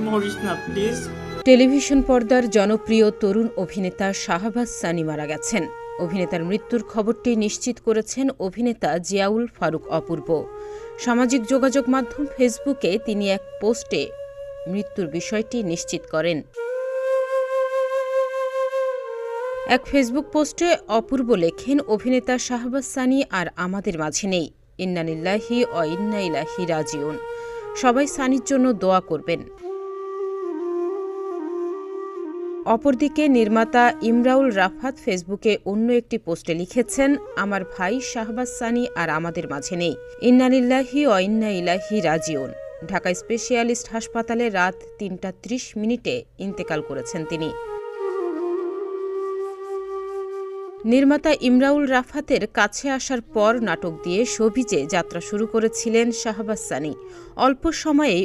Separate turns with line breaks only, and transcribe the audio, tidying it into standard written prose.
Morris না please.
Television পর্দার জনপ্রিয় তরুণ অভিনেতা শাহবাজ সানি মারা গেছেন। অভিনেতার মৃত্যুর খবরটি নিশ্চিত করেছেন অভিনেতা জিয়াউল ফারুক অপূর্ব। সামাজিক যোগাযোগ মাধ্যম ফেসবুকে তিনি এক পোস্টে মৃত্যুর বিষয়টি নিশ্চিত করেন। এক ফেসবুক পোস্টে অপূর্ব লেখেন, অভিনেতা শাহবাজ সানি আর আমাদের মাঝে নেই। ইন্না লিল্লাহি ওয়া ইন্না ইলাইহি রাজিউন। সবাই সানির জন্য দোয়া করবেন। অপরদিকে নির্মাতা ইমরাউল রাফাত ফেসবুকে অন্য একটি পোস্টে লিখেছেন, আমার ভাই শাহবাজ সানি আর আমাদের মাঝে নেই। ইন্না লিল্লাহি ওয়া ইন্না ইলাইহি রাজিউন। ঢাকা স্পেশালিস্ট হাসপাতালে রাত ৩টা ৩০ ইন্তেকাল করেছেন তিনি। নির্মাতা ইমরাউল রাফাতের কাছে আসার পর নাটক দিয়ে শোবিজে যাত্রা শুরু করেছিলেন শাহবাজ সানি। অল্প সময়েই